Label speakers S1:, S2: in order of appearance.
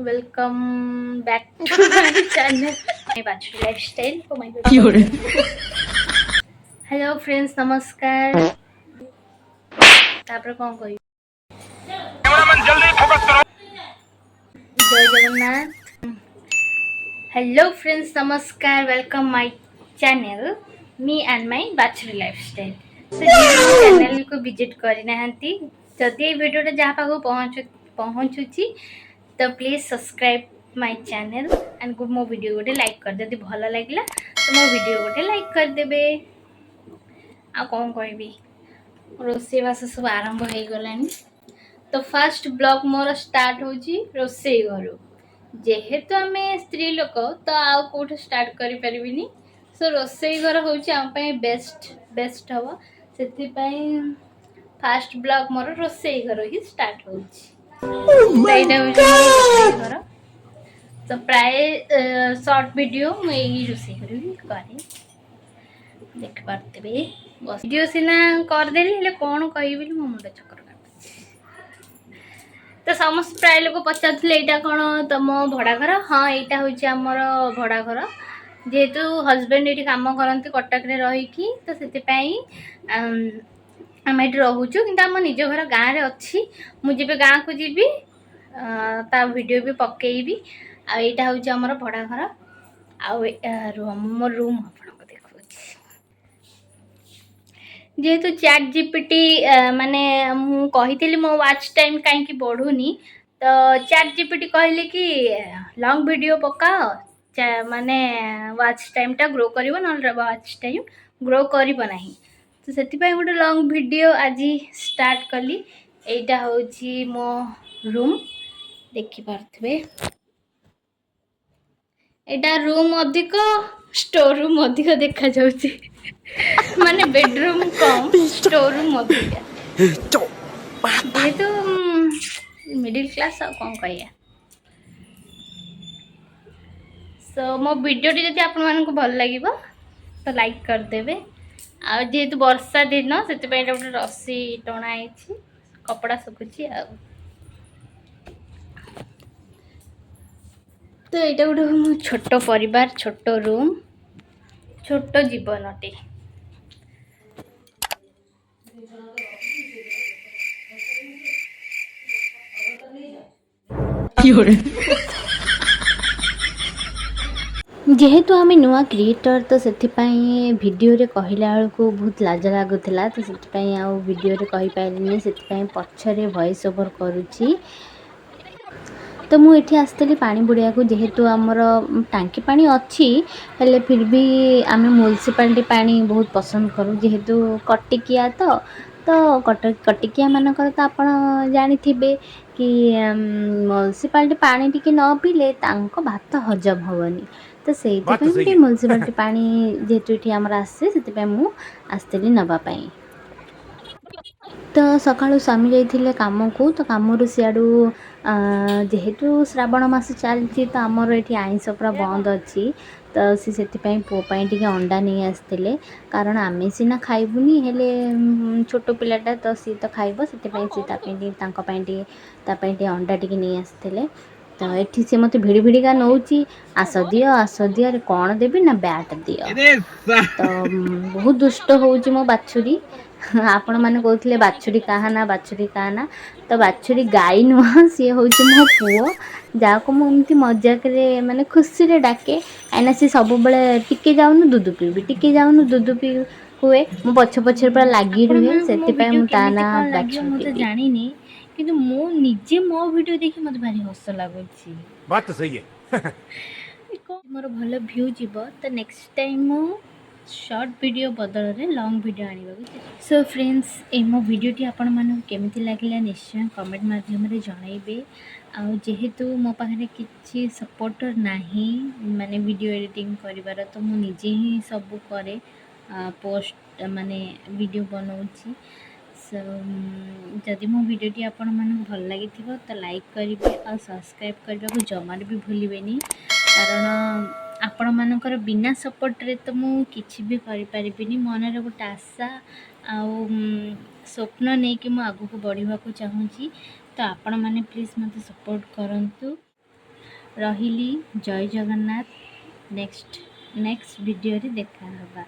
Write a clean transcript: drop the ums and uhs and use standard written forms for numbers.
S1: Welcome back to my channel, my Bachelor Lifestyle. Oh my god. Hello friends, नमस्कार. तापर कौन कही जय जगन्नाथ. Hello friends, नमस्कार. Welcome my channel, me and my Bachelor Lifestyle. तो जी channel को विजिट करना जदि ये वीडियो जहाँ पाक पहुँचुची तो please subscribe my channel and मो वीडियो गोटे लाइक कर दे भल लगे तो मो वीडियो गोटे लाइक कर देबे. आ कौन कहबी रोषेईवास सब आरंभ हो गला. तो फर्स्ट ब्लॉग मोर स्टार्ट होची रोषेई घर जेहेतु आम स्त्री लोक तो आउ कौट स्टार्ट करि परिबिनी. सो रोषेई घर होची आम पई बेस्ट बेस्ट हवा से फास्ट ब्लॉग मोर रोषेई घर ही स्टार्ट होची. एटा होची मोर रोषेई घर. तो प्राय शॉर्ट वीडियो मुझे रोषेई घर ही करे देख पार्थे वीडियो सीना करदेली हेले कौन कहबी मो मुंड चक्कर काटुची. तो समस्त प्राय लोग पचारे यहाँ कौन तुम भड़ा घर. हाँ यहाँ हूँ आमर भड़ा घर जेहेतु हजबैंड ये कम करती कटक रही तो से आम ये रोचु कि आम निज घर गाँव में अच्छी मुझे गाँव को जीवी ता वीडियो भी पकेबी. आईटा हूँ आमर भड़ा घर मो रूम आपको देखा जेहेतु चैट जीपीटी माने मु कही मो वाच टाइम कहीं बढ़ुनी तो चैट जीपीटी कहले कि लॉन्ग वीडियो पकाओ माने वाच टाइम टा ग्रो करिवो न वाच टाइम ग्रो करिवो नाही. तो से गोटे लॉन्ग वीडियो आज स्टार्ट कली. एटा होची मो रूम देखि पारथबे. एटा रूम अधिक स्टोर रूम अधिक देखा जाउची माने बेडरूम कम स्टोर रूम अधिक जेहेतु मिडिल क्लास कौन कहिया. सो मो वीडियो जब आपको भल लगे तो लाइक करदेवे. जेहेतु वर्षा दिन से गोटे रस्सी टणाई कपड़ा सुखुची तो यहाँ गोटे मो छोट परिवार छोट रूम छोट जीवनटे. जेहेतु आम नुआ क्रिएटर तो से भिडियो रे कहला को बहुत लाज लगुला तो से भिडियो रे कहि पाइलिनी से पछरे वॉइस ओवर करुच्ची. तो मुझे आसती पानी बुड़िया को जेहेतु आमर टांकी पानी अच्छी हेले फिर भी आम म्युनिसिपालिटी पानी बहुत पसंद करूँ जेहेतु कटिकिया तो कटिकिया मानकर तो आप जानिथिबे कि म्युनिसिपालिटी पानी टिके न पीले भात हजम हेनी. तो से म्युनिसिपालिटी पानी जेहेतु ये आमर आसे से मुझे आसती नापाई. तो सकाळु स्वामी जाइथिले काम को तो कामरू सियाडू जेहेतु श्रावण मास चलती तो आमर ये आइंस पूरा बंद अच्छी. तो से पुओं टे अंडा नहीं आसते कारण आम सीना खाइबुनी हेले छोट पिलाटा तो सी तो खाइब से अंडा टी नहीं आसते. तो ये सी मत भिड़ी भिड़िका नौची आस दियो अरे कौन देवी ना बैट दियो. तो बहुत दुष्ट होउची मो बाछुरी. आपण मैंने कहते बाछुरी कहना तो बाछुरी गाई नुह सी हूँ मो पुओ जहाँ को मुझे मजाक माने खुशी रे डाके कहीं सी सब बड़े टिके जाऊनु दूध पीबी टिके जाऊनु दूध पी हुए मो पछ पछे पूरा लगी रुहे से बाछुरी जानी किंतु मो निजे मो वीडियो देखि मत भारी हस लगुची. बात तो सही है. मोर भल व्यू जीव तो नेक्स्ट टाइम मो शॉर्ट वीडियो बदल में लॉन्ग वीडियो आने. सो फ्रेंड्स ए मो वीडियोटी आपण मानक केमिति लागला निश्चय कमेंट माध्यम रे जणाइबे. आ जेहेतु मो पाखे किसी सपोर्टर नाही माने वीडियो एडिटिंग करिवार तो मु निजे ही सब करे पोस्ट माने वीडियो बनाउची. सो जदि मो वीडियोटी आपण मानक भल लागि तो लाइक करिवे और सब्सक्राइब करबा को जमार भी भूलिबेनी कारण आपण मानकर बिना सपोर्ट रे तो मु किछि भी करि परिबिनी. मन रे गोटे आशा आ स्वप्न नहीं कि मु आगु को बढ़िबा को चाहूची. तो आपण माने प्लीज मते सपोर्ट करंतु. ରହିଲି। ଜୟ ଜଗନ୍ନାଥ। ନେକ୍ସଟ ଭିଡ଼ିଓରେ ଦେଖା ହେବା।